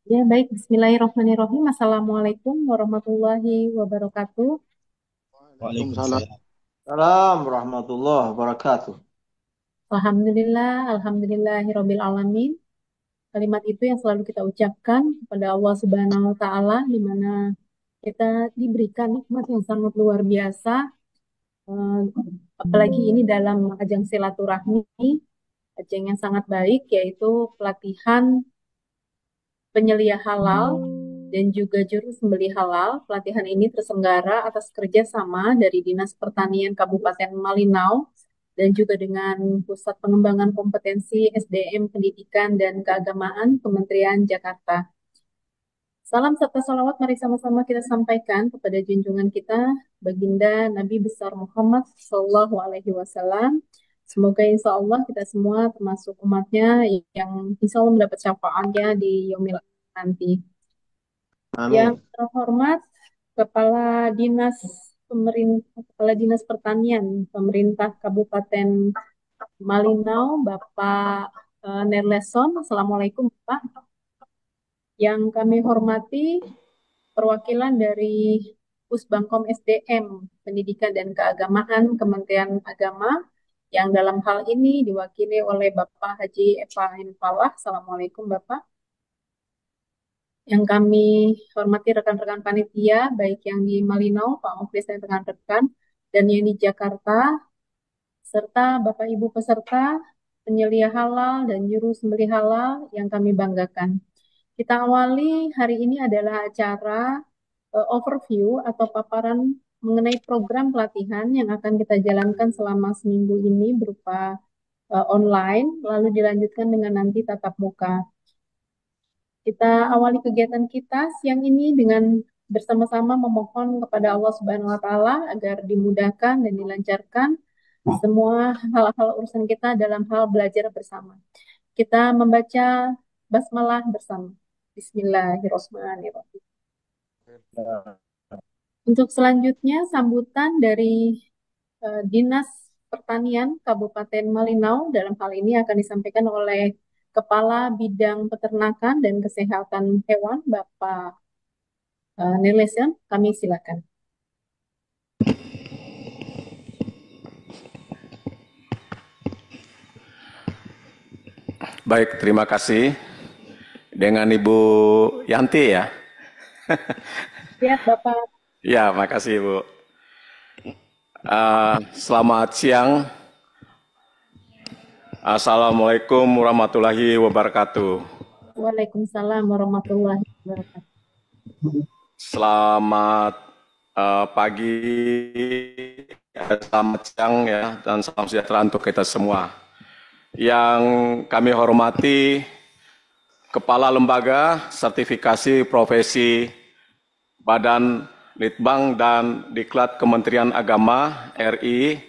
Ya, baik. Bismillahirrahmanirrahim. Assalamualaikum warahmatullahi wabarakatuh. Waalaikumsalam Waalaikumsalam. warahmatullahi wabarakatuh. Alhamdulillah, alhamdulillahirabbil alamin. Kalimat itu yang selalu kita ucapkan kepada Allah Subhanahu wa taala di mana kita diberikan nikmat yang sangat luar biasa, eh, apalagi ini dalam ajang silaturahmi, ajang yang sangat baik yaitu pelatihan penyelia halal dan juga juru sembelih halal. Pelatihan ini terselenggara atas kerjasama dari Dinas Pertanian Kabupaten Malinau dan juga dengan Pusat Pengembangan Kompetensi SDM Pendidikan dan Keagamaan Kementerian Jakarta. Salam serta salawat mari sama-sama kita sampaikan kepada junjungan kita Baginda Nabi besar Muhammad Sallallahu Alaihi Wasallam. Semoga insya Allah kita semua termasuk umatnya yang insya Allah mendapat syafaatnya di yaumil akhir nanti. Yang Amin. terhormat Kepala Dinas Kepala Dinas Pertanian Pemerintah Kabupaten Malinau, Bapak Nerleson. Assalamualaikum, Pak. Yang kami hormati perwakilan dari Pusbangkom SDM Pendidikan dan Keagamaan Kementerian Agama yang dalam hal ini diwakili oleh Bapak Haji Eva Falah. Assalamualaikum, Bapak. Yang kami hormati rekan-rekan panitia, baik yang di Malinau, Pak Muklis dan rekan-rekan, dan yang di Jakarta, serta Bapak Ibu peserta penyelia halal dan juru sembelih halal yang kami banggakan. Kita awali hari ini adalah acara overview atau paparan mengenai program pelatihan yang akan kita jalankan selama seminggu ini berupa online, lalu dilanjutkan dengan nanti tatap muka. Kita awali kegiatan kita siang ini dengan bersama-sama memohon kepada Allah Subhanahu wa taala agar dimudahkan dan dilancarkan semua hal-hal urusan kita dalam hal belajar bersama. Kita membaca basmalah bersama. Bismillahirrahmanirrahim. Untuk selanjutnya sambutan dari Dinas Pertanian Kabupaten Malinau dalam hal ini akan disampaikan oleh Kepala Bidang Peternakan dan Kesehatan Hewan Bapak Nelesion. Kami silakan. Baik, terima kasih. Dengan Ibu Yanti ya. Ya, Bapak. Ya, makasih Ibu. Selamat siang. Assalamualaikum warahmatullahi wabarakatuh. Waalaikumsalam warahmatullahi wabarakatuh. Selamat pagi, selamat siang ya, dan salam sejahtera untuk kita semua. Yang kami hormati Kepala Lembaga Sertifikasi Profesi Badan Litbang dan Diklat Kementerian Agama RI,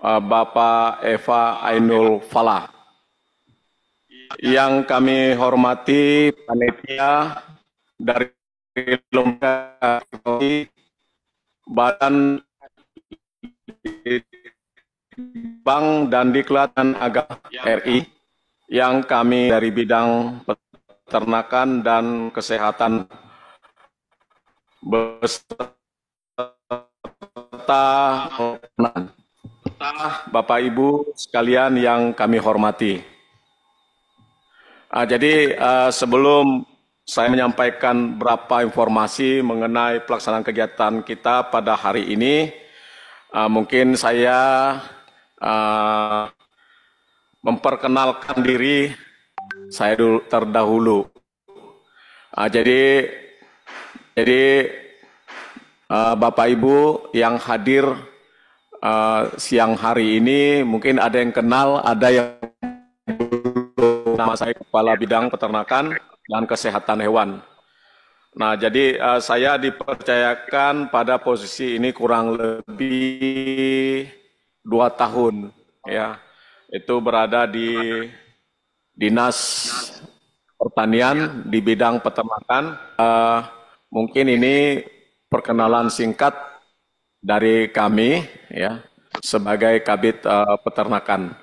Bapak Eva Ainul Falah. Yang kami hormati panitia dari Lembaga Badan Litbang dan Diklat Agama RI, yang kami dari bidang peternakan dan kesehatan beserta Bapak Ibu sekalian yang kami hormati. Jadi sebelum saya menyampaikan beberapa informasi mengenai pelaksanaan kegiatan kita pada hari ini, mungkin saya memperkenalkan diri saya terdahulu. Jadi Bapak Ibu yang hadir siang hari ini mungkin ada yang kenal, ada yang nama saya Kepala Bidang Peternakan dan Kesehatan Hewan. Nah, jadi saya dipercayakan pada posisi ini kurang lebih 2 tahun, ya. Itu berada di Dinas Pertanian di bidang peternakan. Mungkin ini perkenalan singkat dari kami, ya, sebagai Kabid Peternakan.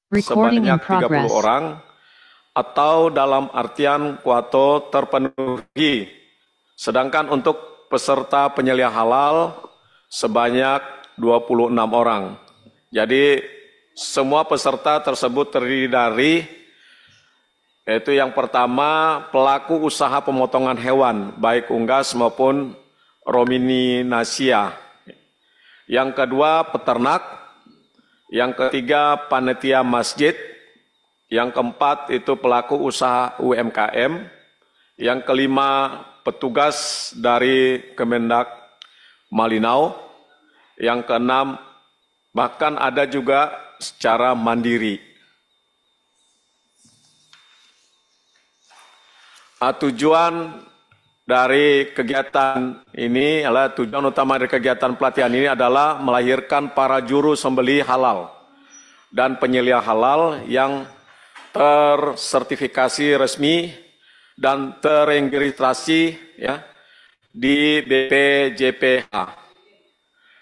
Recording in sebanyak 30 progress. orang atau dalam artian kuoto terpenuhi. Sedangkan untuk peserta penyeliah halal sebanyak 26 orang. Jadi semua peserta tersebut terdiri dari, yaitu yang pertama pelaku usaha pemotongan hewan, baik unggas maupun ruminansia. Yang kedua peternak. Yang ketiga panitia masjid. Yang keempat itu pelaku usaha UMKM. Yang kelima petugas dari Kemendak Malinau. Yang keenam bahkan ada juga secara mandiri. Tujuan dari kegiatan ini adalah tujuan utama dari kegiatan pelatihan ini adalah melahirkan para juru sembelih halal dan penyeliah halal yang tersertifikasi resmi dan teregistrasi ya di BPJPH.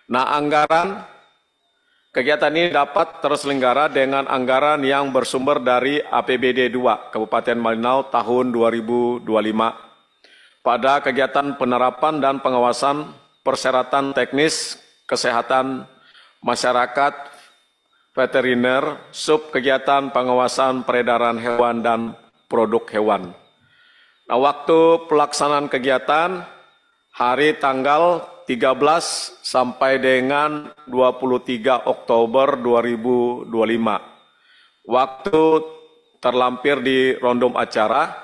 Nah, anggaran kegiatan ini dapat terselenggara dengan anggaran yang bersumber dari APBD 2 Kabupaten Malinau tahun 2025 pada kegiatan penerapan dan pengawasan persyaratan teknis kesehatan masyarakat veteriner, sub kegiatan pengawasan peredaran hewan dan produk hewan. Nah, waktu pelaksanaan kegiatan hari tanggal 13 sampai dengan 23 Oktober 2025. Waktu terlampir di rondom acara,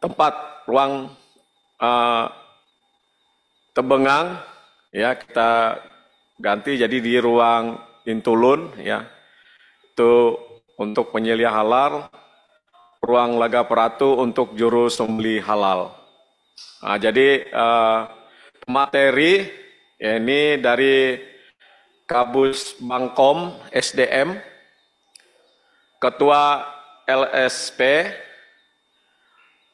tempat ruang Tebengang ya kita ganti jadi di ruang Intulun ya. Itu untuk penyeliah halal, ruang Laga Peratu untuk juru sembelih halal. Nah, jadi materi ya ini dari Kabus Bangkom SDM, Ketua LSP,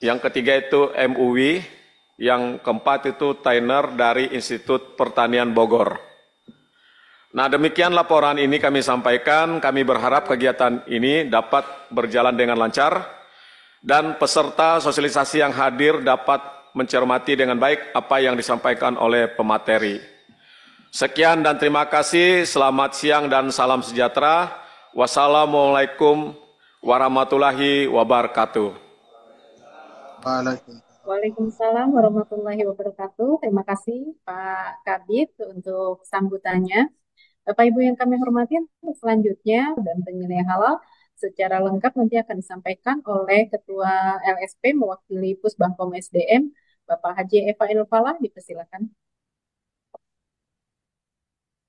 yang ketiga itu MUI, yang keempat itu trainer dari Institut Pertanian Bogor. Nah, demikian laporan ini kami sampaikan. Kami berharap kegiatan ini dapat berjalan dengan lancar dan peserta sosialisasi yang hadir dapat mencermati dengan baik apa yang disampaikan oleh pemateri. Sekian dan terima kasih. Selamat siang dan salam sejahtera. Wassalamualaikum warahmatullahi wabarakatuh. Waalaikumsalam warahmatullahi wabarakatuh. Terima kasih Pak Kabid untuk sambutannya. Bapak Ibu yang kami hormati, untuk selanjutnya dan penyeliah halal secara lengkap nanti akan disampaikan oleh Ketua LSP mewakili Pusbangkom SDM, Bapak Haji Eva Ilfalah, dipersilakan.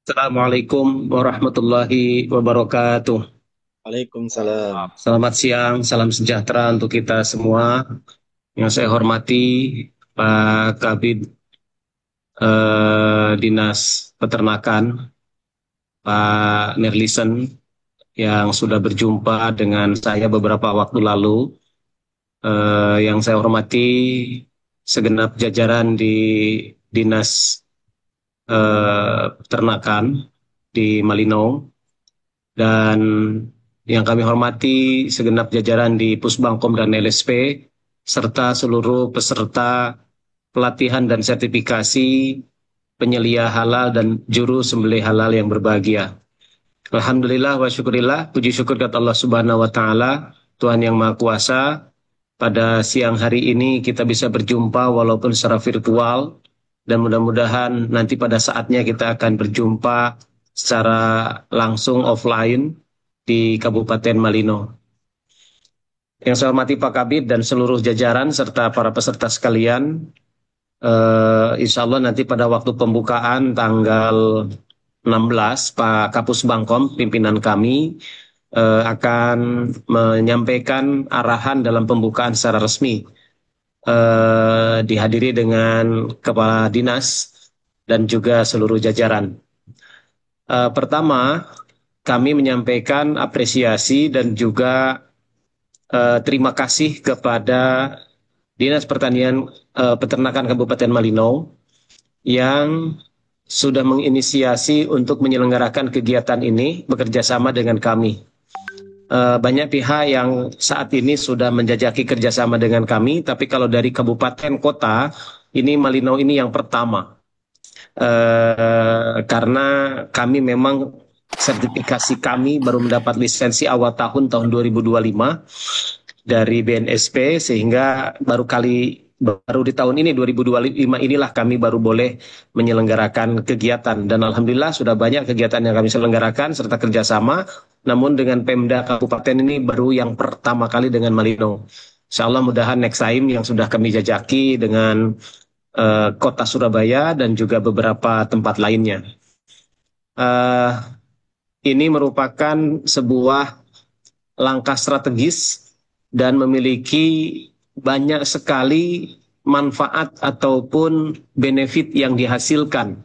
Assalamualaikum warahmatullahi wabarakatuh. Waalaikumsalam. Selamat siang, salam sejahtera untuk kita semua. Yang saya hormati Pak Kabid Dinas Peternakan, Pak Nerlisen, yang sudah berjumpa dengan saya beberapa waktu lalu. Yang saya hormati segenap jajaran di Dinas Peternakan di Malinau, dan yang kami hormati segenap jajaran di Pusbangkom dan LSP, serta seluruh peserta pelatihan dan sertifikasi penyeliah halal dan juru sembelih halal yang berbahagia. Alhamdulillah wa syukurillah, puji syukur kepada Allah Subhanahu wa Ta'ala, Tuhan yang Maha Kuasa. Pada siang hari ini kita bisa berjumpa walaupun secara virtual, dan mudah-mudahan nanti pada saatnya kita akan berjumpa secara langsung offline di Kabupaten Malinau. Yang saya hormati Pak Kabid dan seluruh jajaran serta para peserta sekalian, insya Allah nanti pada waktu pembukaan tanggal 16, Pak Kapus Bangkom, pimpinan kami, akan menyampaikan arahan dalam pembukaan secara resmi. Dihadiri dengan Kepala Dinas dan juga seluruh jajaran. Pertama, kami menyampaikan apresiasi dan juga terima kasih kepada Dinas Pertanian Peternakan Kabupaten Malinau yang sudah menginisiasi untuk menyelenggarakan kegiatan ini bekerja sama dengan kami. banyak pihak yang saat ini sudah menjajaki kerjasama dengan kami, tapi kalau dari kabupaten kota, ini Malinau ini yang pertama. Karena kami memang sertifikasi kami baru mendapat lisensi awal tahun 2025 dari BNSP, sehingga baru di tahun ini 2025 inilah kami baru boleh menyelenggarakan kegiatan, dan alhamdulillah sudah banyak kegiatan yang kami selenggarakan serta kerjasama. Namun dengan Pemda Kabupaten ini baru yang pertama kali dengan Malinau. Insya Allah mudahan next time yang sudah kami jajaki dengan Kota Surabaya dan juga beberapa tempat lainnya. Ini merupakan sebuah langkah strategis dan memiliki banyak sekali manfaat ataupun benefit yang dihasilkan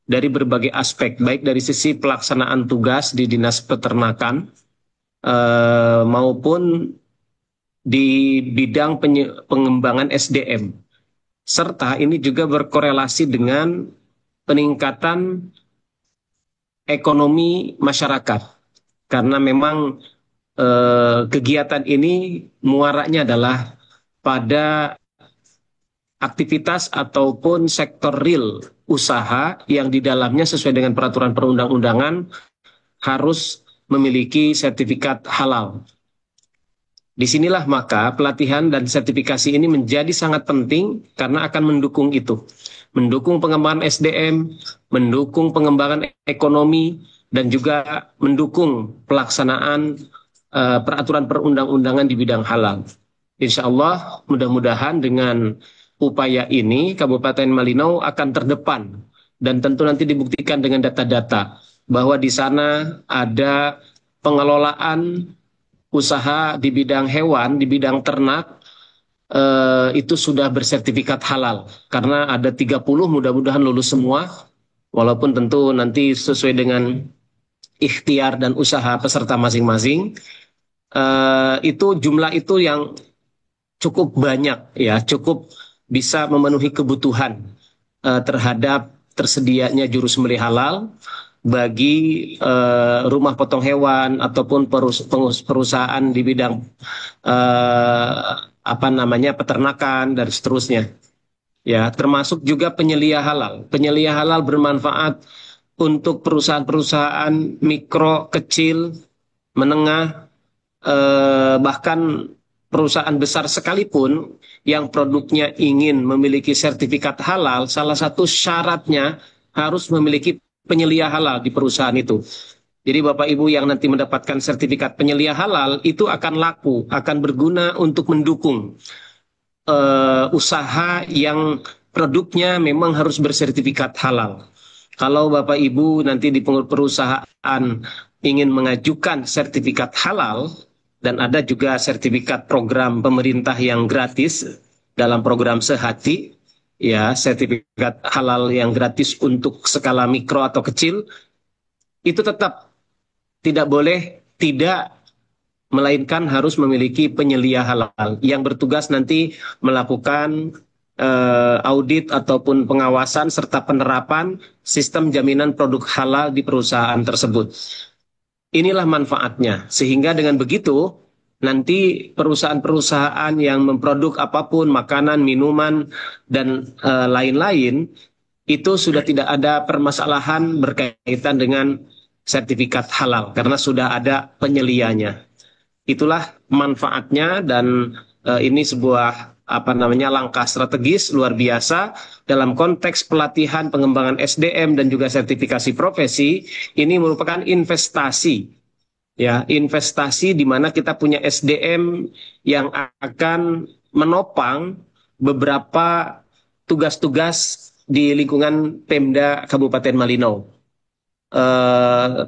dari berbagai aspek, baik dari sisi pelaksanaan tugas di Dinas Peternakan maupun di bidang pengembangan SDM. Serta ini juga berkorelasi dengan peningkatan ekonomi masyarakat. Karena memang kegiatan ini muaranya adalah pada aktivitas ataupun sektor real usaha yang di dalamnya sesuai dengan peraturan perundang-undangan harus memiliki sertifikat halal. Disinilah maka pelatihan dan sertifikasi ini menjadi sangat penting karena akan mendukung itu. Mendukung pengembangan SDM, mendukung pengembangan ekonomi, dan juga mendukung pelaksanaan peraturan perundang-undangan di bidang halal. Insya Allah mudah-mudahan dengan upaya ini Kabupaten Malinau akan terdepan, dan tentu nanti dibuktikan dengan data-data bahwa di sana ada pengelolaan usaha di bidang hewan, di bidang ternak, itu sudah bersertifikat halal. Karena ada 30, mudah-mudahan lulus semua, walaupun tentu nanti sesuai dengan ikhtiar dan usaha peserta masing-masing. Itu jumlah itu yang cukup banyak, ya, cukup bisa memenuhi kebutuhan terhadap tersedianya juru sembelih halal bagi rumah potong hewan ataupun perusahaan di bidang peternakan dan seterusnya. Ya, termasuk juga penyelia halal. Penyelia halal bermanfaat untuk perusahaan-perusahaan mikro, kecil, menengah, bahkan perusahaan besar sekalipun yang produknya ingin memiliki sertifikat halal, salah satu syaratnya harus memiliki penyelia halal di perusahaan itu. Jadi Bapak Ibu yang nanti mendapatkan sertifikat penyelia halal itu akan laku, akan berguna untuk mendukung usaha yang produknya memang harus bersertifikat halal. Kalau Bapak Ibu nanti di perusahaan ingin mengajukan sertifikat halal, dan ada juga sertifikat program pemerintah yang gratis dalam program Sehati, ya, sertifikat halal yang gratis untuk skala mikro atau kecil, itu tetap tidak boleh tidak, melainkan harus memiliki penyelia halal yang bertugas nanti melakukan audit ataupun pengawasan serta penerapan sistem jaminan produk halal di perusahaan tersebut. Inilah manfaatnya, sehingga dengan begitu nanti perusahaan-perusahaan yang memproduk apapun, makanan, minuman, dan lain-lain, itu sudah tidak ada permasalahan berkaitan dengan sertifikat halal, karena sudah ada penyelianya. Itulah manfaatnya, dan ini sebuah langkah strategis luar biasa dalam konteks pelatihan pengembangan SDM dan juga sertifikasi profesi. Ini merupakan investasi, ya, investasi di mana kita punya SDM yang akan menopang beberapa tugas-tugas di lingkungan Pemda Kabupaten Malinau.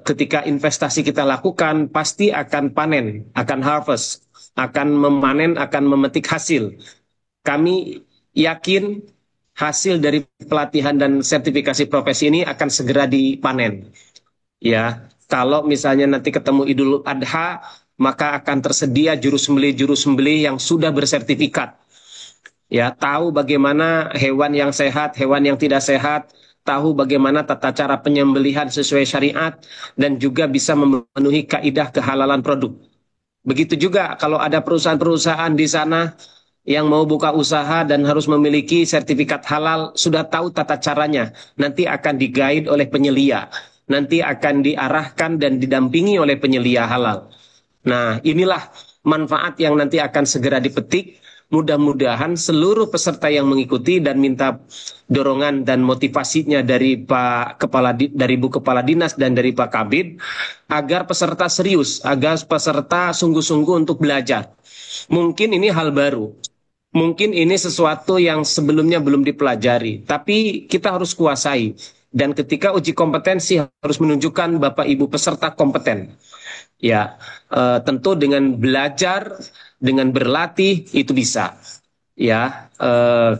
Ketika investasi kita lakukan, pasti akan panen, akan harvest, akan memanen, akan memetik hasil. Kami yakin hasil dari pelatihan dan sertifikasi profesi ini akan segera dipanen. Ya, kalau misalnya nanti ketemu Idul Adha, maka akan tersedia juru sembelih yang sudah bersertifikat. Ya, tahu bagaimana hewan yang sehat, hewan yang tidak sehat, tahu bagaimana tata cara penyembelihan sesuai syariat, dan juga bisa memenuhi kaidah kehalalan produk. Begitu juga kalau ada perusahaan-perusahaan di sana yang mau buka usaha dan harus memiliki sertifikat halal, sudah tahu tata caranya. Nanti akan di-guide oleh penyelia. Nanti akan diarahkan dan didampingi oleh penyelia halal. Nah, inilah manfaat yang nanti akan segera dipetik. Mudah-mudahan seluruh peserta yang mengikuti dan minta dorongan dan motivasinya dari dari Bu Kepala Dinas dan dari Pak Kabid agar peserta serius, agar peserta sungguh-sungguh untuk belajar. Mungkin ini hal baru. Mungkin ini sesuatu yang sebelumnya belum dipelajari, tapi kita harus kuasai. Dan ketika uji kompetensi harus menunjukkan Bapak Ibu peserta kompeten. Ya, tentu dengan belajar, dengan berlatih itu bisa. Ya,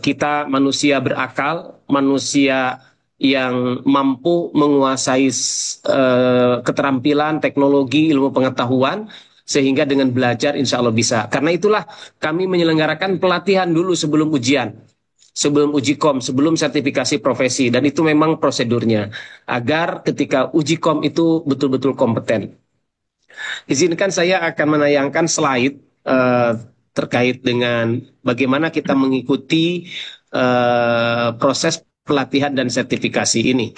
kita manusia berakal, manusia yang mampu menguasai keterampilan, teknologi, ilmu pengetahuan, sehingga dengan belajar insya Allah bisa. Karena itulah kami menyelenggarakan pelatihan dulu sebelum ujian, sebelum uji kom, sebelum sertifikasi profesi, dan itu memang prosedurnya agar ketika uji kom itu betul-betul kompeten. Izinkan saya akan menayangkan slide terkait dengan bagaimana kita mengikuti proses pelatihan dan sertifikasi ini.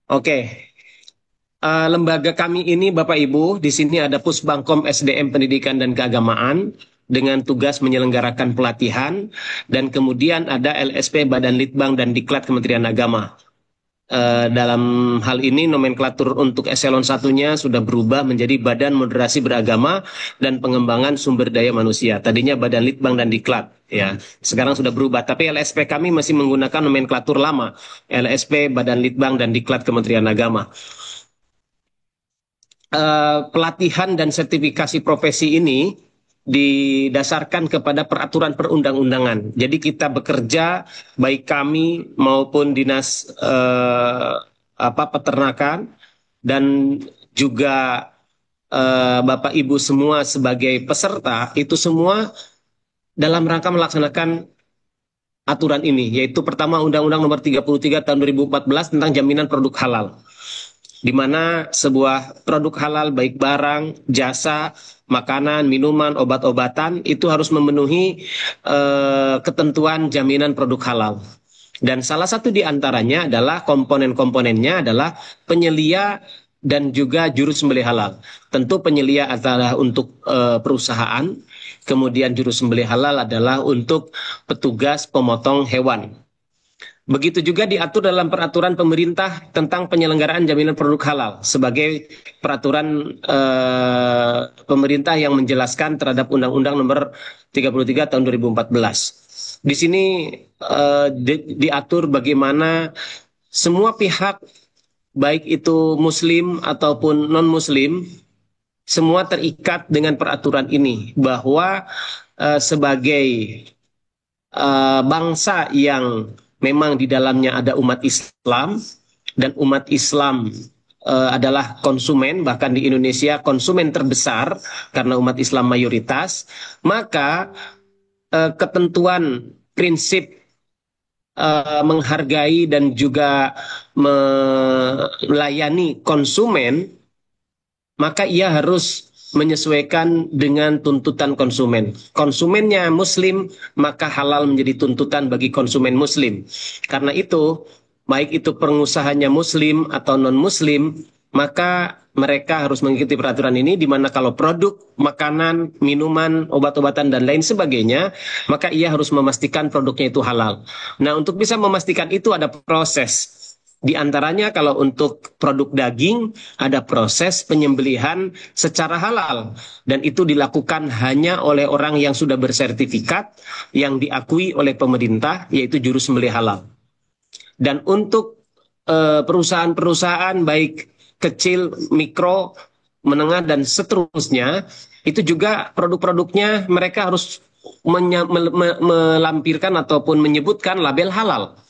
Oke, lembaga kami ini Bapak Ibu, di sini ada Pusbangkom SDM Pendidikan dan Keagamaan dengan tugas menyelenggarakan pelatihan, dan kemudian ada LSP Badan Litbang dan Diklat Kementerian Agama. Dalam hal ini nomenklatur untuk eselon satunya sudah berubah menjadi Badan Moderasi Beragama dan Pengembangan Sumber Daya Manusia. Tadinya Badan Litbang dan Diklat, ya. Sekarang sudah berubah, tapi LSP kami masih menggunakan nomenklatur lama, LSP Badan Litbang dan Diklat Kementerian Agama. Pelatihan dan sertifikasi profesi ini didasarkan kepada peraturan perundang-undangan. Jadi kita bekerja, baik kami maupun dinas peternakan dan juga Bapak Ibu semua sebagai peserta, itu semua dalam rangka melaksanakan aturan ini, yaitu pertama Undang-Undang Nomor 33 Tahun 2014 tentang jaminan produk halal, di mana sebuah produk halal baik barang, jasa, makanan, minuman, obat-obatan itu harus memenuhi ketentuan jaminan produk halal. Dan salah satu di antaranya adalah komponen-komponennya adalah penyelia dan juga juru sembelih halal. Tentu penyelia adalah untuk perusahaan, kemudian juru sembelih halal adalah untuk petugas pemotong hewan. Begitu juga diatur dalam peraturan pemerintah tentang penyelenggaraan jaminan produk halal sebagai peraturan pemerintah yang menjelaskan terhadap Undang-Undang Nomor 33 Tahun 2014. Di sini diatur bagaimana semua pihak, baik itu Muslim ataupun non-Muslim, semua terikat dengan peraturan ini, bahwa sebagai bangsa yang memang di dalamnya ada umat Islam, dan umat Islam adalah konsumen, bahkan di Indonesia konsumen terbesar karena umat Islam mayoritas, maka ketentuan prinsip menghargai dan juga melayani konsumen, maka ia harus menyesuaikan dengan tuntutan konsumen. Konsumennya Muslim, maka halal menjadi tuntutan bagi konsumen Muslim. Karena itu, baik itu pengusahanya Muslim atau non-Muslim, maka mereka harus mengikuti peraturan ini, di mana kalau produk, makanan, minuman, obat-obatan, dan lain sebagainya, maka ia harus memastikan produknya itu halal. Nah, untuk bisa memastikan itu ada proses. Di antaranya kalau untuk produk daging ada proses penyembelihan secara halal, dan itu dilakukan hanya oleh orang yang sudah bersertifikat yang diakui oleh pemerintah, yaitu juru sembelih halal. Dan untuk perusahaan-perusahaan baik kecil, mikro, menengah dan seterusnya, itu juga produk-produknya mereka harus melampirkan ataupun menyebutkan label halal.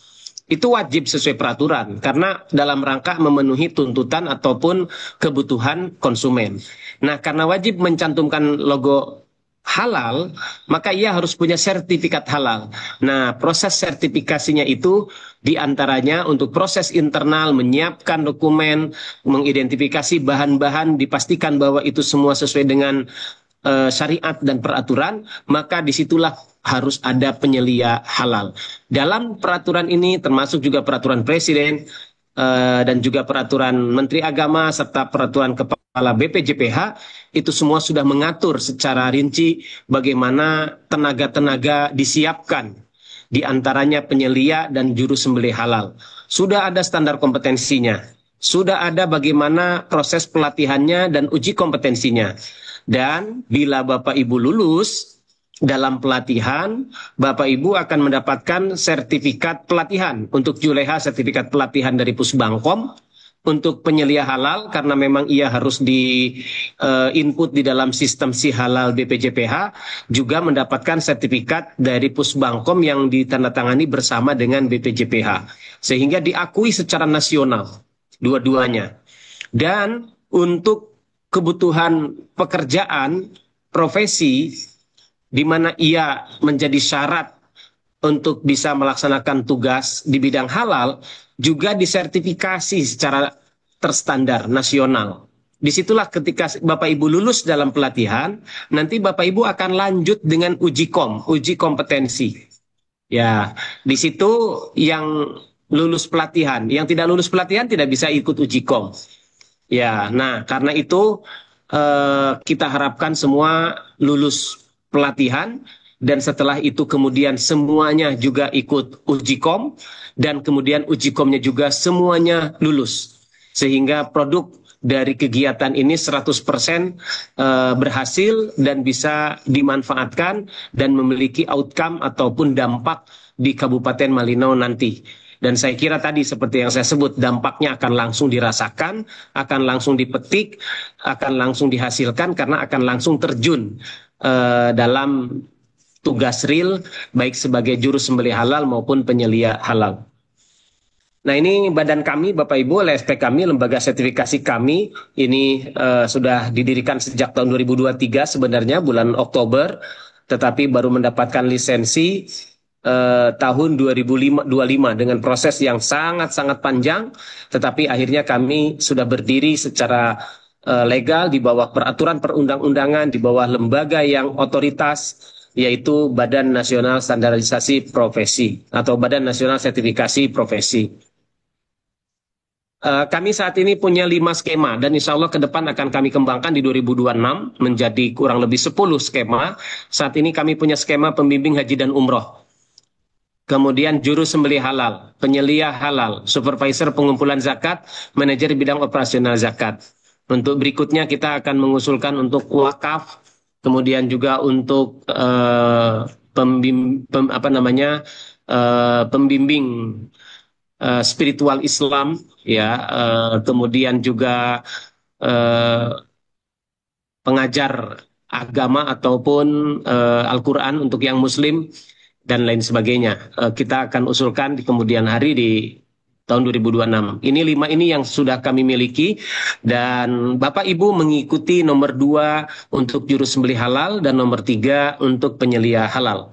Itu wajib sesuai peraturan karena dalam rangka memenuhi tuntutan ataupun kebutuhan konsumen. Nah, karena wajib mencantumkan logo halal, maka ia harus punya sertifikat halal. Nah, proses sertifikasinya itu diantaranya untuk proses internal, menyiapkan dokumen, mengidentifikasi bahan-bahan, dipastikan bahwa itu semua sesuai dengan syariat dan peraturan, maka disitulah harus ada penyelia halal. Dalam peraturan ini termasuk juga peraturan presiden dan juga peraturan Menteri Agama serta peraturan Kepala BPJPH, itu semua sudah mengatur secara rinci bagaimana tenaga-tenaga disiapkan, di antaranya penyelia dan juru sembelih halal. Sudah ada standar kompetensinya, sudah ada bagaimana proses pelatihannya dan uji kompetensinya. Dan bila Bapak Ibu lulus dalam pelatihan, Bapak Ibu akan mendapatkan sertifikat pelatihan. Untuk Juleha, sertifikat pelatihan dari Pusbangkom. Untuk penyelia halal, karena memang ia harus di input di dalam sistem si halal BPJPH, juga mendapatkan sertifikat dari Pusbangkom yang ditandatangani bersama dengan BPJPH. Sehingga diakui secara nasional, dua-duanya. Dan untuk kebutuhan pekerjaan, profesi, di mana ia menjadi syarat untuk bisa melaksanakan tugas di bidang halal, juga disertifikasi secara terstandar nasional. Disitulah ketika Bapak Ibu lulus dalam pelatihan, nanti Bapak Ibu akan lanjut dengan uji kompetensi. Ya, di situ yang lulus pelatihan, yang tidak lulus pelatihan tidak bisa ikut uji kom. Ya, nah karena itu kita harapkan semua lulus pelatihan dan setelah itu kemudian semuanya juga ikut uji kom dan kemudian uji komnya juga semuanya lulus. Sehingga produk dari kegiatan ini 100% berhasil dan bisa dimanfaatkan dan memiliki outcome ataupun dampak di Kabupaten Malino nanti. Dan saya kira tadi seperti yang saya sebut, dampaknya akan langsung dirasakan, akan langsung dipetik, akan langsung dihasilkan karena akan langsung terjun dalam tugas real, baik sebagai juru sembelih halal maupun penyelia halal. Nah, ini badan kami, Bapak Ibu, LSP kami, lembaga sertifikasi kami, ini sudah didirikan sejak tahun 2023 sebenarnya, bulan Oktober, tetapi baru mendapatkan lisensi tahun 2025 dengan proses yang sangat-sangat panjang, tetapi akhirnya kami sudah berdiri secara legal di bawah peraturan perundang-undangan, di bawah lembaga yang otoritas, yaitu Badan Nasional Standarisasi Profesi atau Badan Nasional Sertifikasi Profesi. Kami saat ini punya 5 skema dan insya Allah ke depan akan kami kembangkan di 2026 menjadi kurang lebih 10 skema. Saat ini kami punya skema pembimbing haji dan umroh. Kemudian juru sembelih halal, penyelia halal, supervisor pengumpulan zakat, manajer bidang operasional zakat. Untuk berikutnya kita akan mengusulkan untuk wakaf, kemudian juga untuk pembimbing spiritual Islam, ya, kemudian juga pengajar agama ataupun Al-Quran untuk yang Muslim, dan lain sebagainya. Kita akan usulkan di kemudian hari di tahun 2026. Ini 5 ini yang sudah kami miliki dan Bapak Ibu mengikuti nomor 2 untuk juru sembelih halal dan nomor 3 untuk penyelia halal.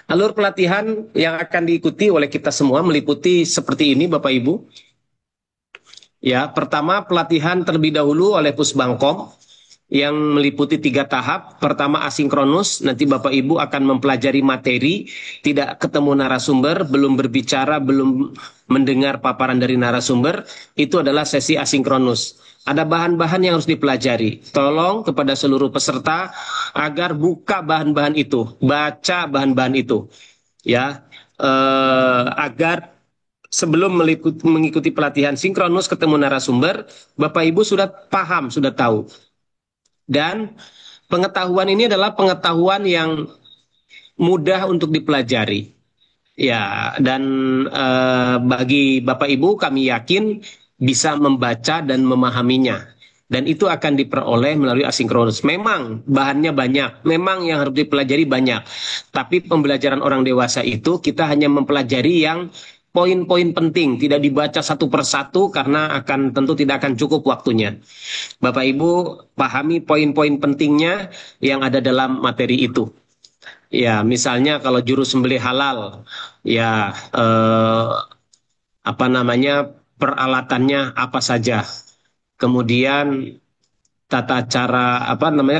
Alur pelatihan yang akan diikuti oleh kita semua meliputi seperti ini Bapak Ibu. Ya, pertama pelatihan terlebih dahulu oleh Pusbangkom yang meliputi 3 tahap. Pertama asinkronus, nanti Bapak Ibu akan mempelajari materi, tidak ketemu narasumber, belum berbicara, belum mendengar paparan dari narasumber, itu adalah sesi asinkronus. Ada bahan-bahan yang harus dipelajari. Tolong kepada seluruh peserta agar buka bahan-bahan itu, baca bahan-bahan itu, ya, agar sebelum mengikuti pelatihan sinkronus ketemu narasumber, Bapak Ibu sudah paham, sudah tahu. Dan pengetahuan ini adalah pengetahuan yang mudah untuk dipelajari. Ya, dan bagi Bapak Ibu kami yakin bisa membaca dan memahaminya. dan itu akan diperoleh melalui asinkronus. Memang bahannya banyak, memang yang harus dipelajari banyak, tapi pembelajaran orang dewasa itu kita hanya mempelajari yang poin-poin penting, tidak dibaca satu persatu karena tentu tidak akan cukup waktunya. Bapak Ibu pahami poin-poin pentingnya yang ada dalam materi itu. Ya, misalnya kalau juru sembelih halal, ya peralatannya apa saja. Kemudian tata cara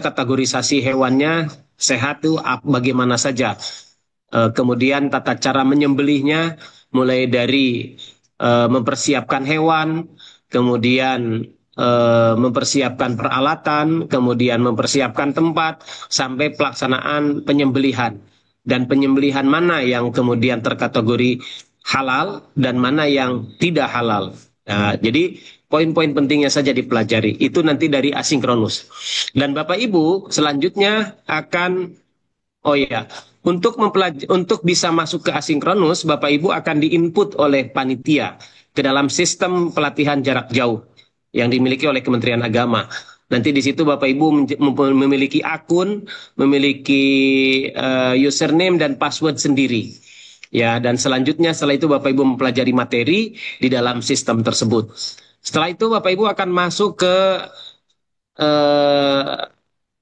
kategorisasi hewannya sehat itu bagaimana saja. Kemudian tata cara menyembelihnya mulai dari mempersiapkan hewan, kemudian mempersiapkan peralatan, kemudian mempersiapkan tempat sampai pelaksanaan penyembelihan. Dan penyembelihan mana yang kemudian terkategori halal dan mana yang tidak halal. Nah, jadi poin-poin pentingnya saja dipelajari. Itu nanti dari asinkronus. Dan Bapak Ibu selanjutnya akan, untuk bisa masuk ke asinkronus, Bapak Ibu akan diinput oleh panitia ke dalam sistem pelatihan jarak jauh yang dimiliki oleh Kementerian Agama. Nanti di situ Bapak Ibu memiliki akun, memiliki username dan password sendiri. Ya, dan selanjutnya setelah itu Bapak Ibu mempelajari materi di dalam sistem tersebut. Setelah itu Bapak Ibu akan masuk ke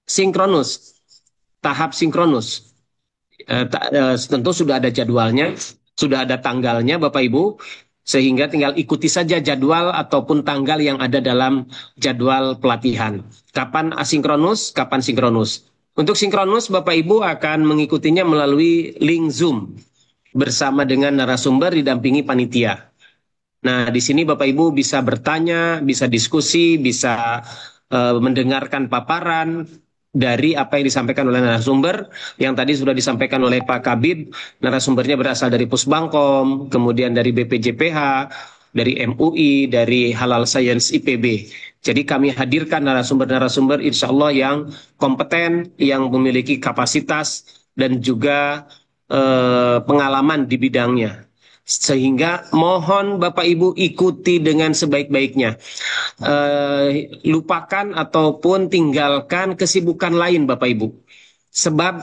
sinkronus, tahap sinkronus. Tentu sudah ada jadwalnya, sudah ada tanggalnya Bapak Ibu, sehingga tinggal ikuti saja jadwal ataupun tanggal yang ada dalam jadwal pelatihan. Kapan asinkronus, kapan sinkronus. Untuk sinkronus Bapak Ibu akan mengikutinya melalui link Zoom bersama dengan narasumber didampingi panitia. Nah, di sini Bapak Ibu bisa bertanya, bisa diskusi, bisa mendengarkan paparan dari apa yang disampaikan oleh narasumber, yang tadi sudah disampaikan oleh Pak Kabid. Narasumbernya berasal dari Pusbangkom, kemudian dari BPJPH, dari MUI, dari Halal Science IPB. Jadi kami hadirkan narasumber-narasumber insya Allah yang kompeten, yang memiliki kapasitas dan juga pengalaman di bidangnya. Sehingga mohon Bapak Ibu ikuti dengan sebaik-baiknya. Lupakan ataupun tinggalkan kesibukan lain Bapak Ibu. Sebab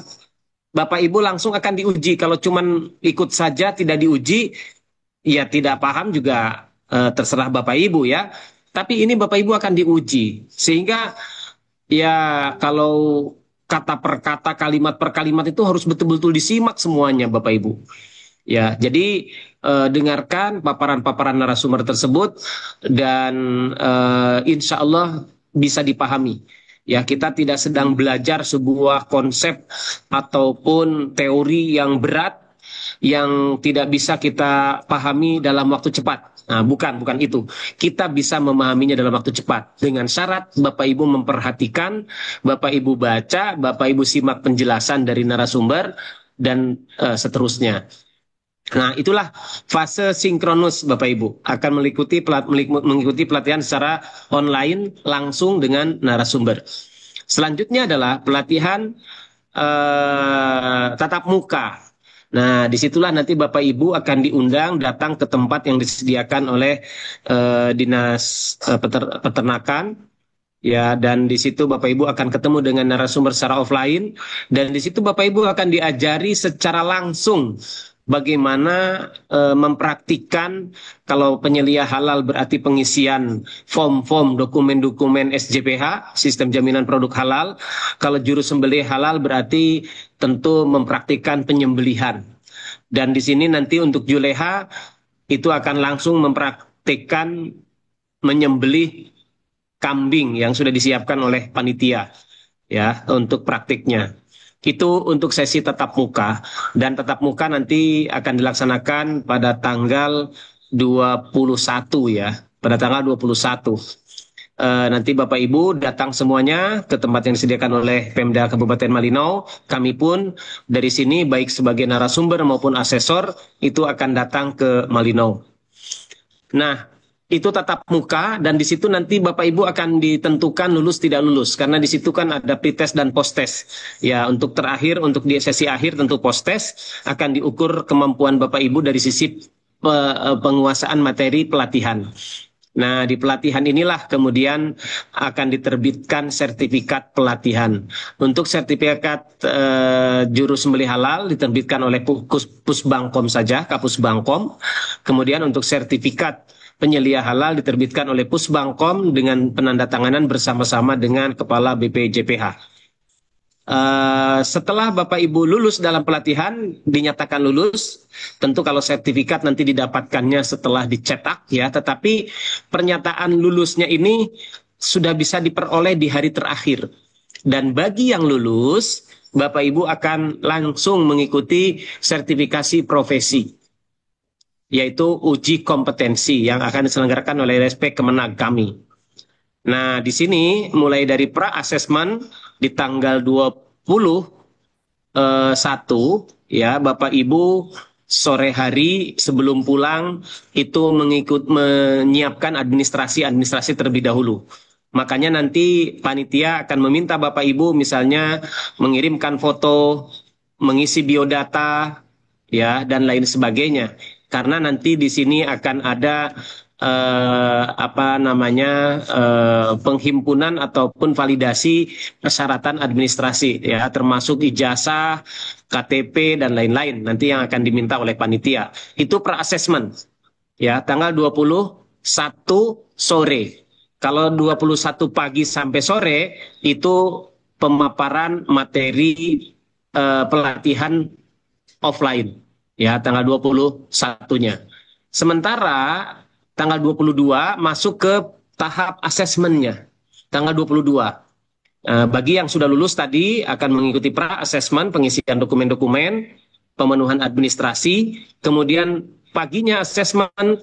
Bapak Ibu langsung akan diuji. Kalau cuman ikut saja tidak diuji, ya tidak paham juga terserah Bapak Ibu ya. Tapi ini Bapak Ibu akan diuji. Sehingga ya kalau kata per kata, kalimat per kalimat itu harus betul-betul disimak semuanya Bapak Ibu. Ya, jadi dengarkan paparan-paparan narasumber tersebut dan insya Allah bisa dipahami. Ya, kita tidak sedang belajar sebuah konsep ataupun teori yang berat yang tidak bisa kita pahami dalam waktu cepat. Nah, bukan itu. Kita bisa memahaminya dalam waktu cepat. Dengan syarat Bapak Ibu memperhatikan, Bapak Ibu baca, Bapak Ibu simak penjelasan dari narasumber, dan seterusnya. Nah, itulah fase sinkronus Bapak Ibu. Akan mengikuti pelatihan secara online langsung dengan narasumber. Selanjutnya adalah pelatihan tatap muka. Nah, disitulah nanti Bapak Ibu akan diundang datang ke tempat yang disediakan oleh Dinas Peternakan, ya, dan di situ Bapak Ibu akan ketemu dengan narasumber secara offline, dan di situ Bapak Ibu akan diajari secara langsung bagaimana mempraktikkan. Kalau penyelia halal berarti pengisian form-form dokumen-dokumen SJPH, Sistem Jaminan Produk Halal. Kalau juru sembelih halal berarti tentu mempraktikkan penyembelihan. Dan di sini nanti untuk juleha itu akan langsung mempraktikkan menyembelih kambing yang sudah disiapkan oleh panitia ya untuk praktiknya. Itu untuk sesi tatap muka, dan tatap muka nanti akan dilaksanakan pada tanggal 21 ya, pada tanggal 21. Nanti Bapak Ibu datang semuanya ke tempat yang disediakan oleh Pemda Kabupaten Malinau. Kami pun dari sini baik sebagai narasumber maupun asesor itu akan datang ke Malinau. Nah, itu tatap muka, dan di situ nanti Bapak Ibu akan ditentukan lulus tidak lulus, karena di situ kan ada pretest dan postes. Ya, untuk terakhir, untuk di sesi akhir tentu postes akan diukur kemampuan Bapak Ibu dari sisi penguasaan materi pelatihan. Nah, di pelatihan inilah kemudian akan diterbitkan sertifikat pelatihan. Untuk sertifikat juru sembelih halal diterbitkan oleh Pusbangkom saja, Kapusbangkom. Kemudian untuk sertifikat penyelia halal diterbitkan oleh Pusbangkom dengan penandatanganan bersama-sama dengan Kepala BPJPH. Setelah Bapak Ibu lulus dalam pelatihan, dinyatakan lulus, tentu kalau sertifikat nanti didapatkannya setelah dicetak ya, tetapi pernyataan lulusnya ini sudah bisa diperoleh di hari terakhir. Dan bagi yang lulus, Bapak Ibu akan langsung mengikuti sertifikasi profesi, yaitu uji kompetensi yang akan diselenggarakan oleh LSP Kemenag kami. Nah, di sini mulai dari pra-assessment di tanggal 21 ya, Bapak Ibu sore hari sebelum pulang itu menyiapkan administrasi terlebih dahulu. Makanya nanti panitia akan meminta Bapak Ibu misalnya mengirimkan foto, mengisi biodata ya dan lain sebagainya. Karena nanti di sini akan ada penghimpunan ataupun validasi persyaratan administrasi ya, termasuk ijazah, KTP dan lain-lain nanti yang akan diminta oleh panitia. Itu pra-assessment ya, tanggal 21 sore. Kalau 21 pagi sampai sore itu pemaparan materi pelatihan offline ya, tanggal 21-nya. Sementara tanggal 22 masuk ke tahap asesmennya, tanggal 22. Bagi yang sudah lulus tadi akan mengikuti pra-assessment, pengisian dokumen-dokumen, pemenuhan administrasi, kemudian paginya assessment,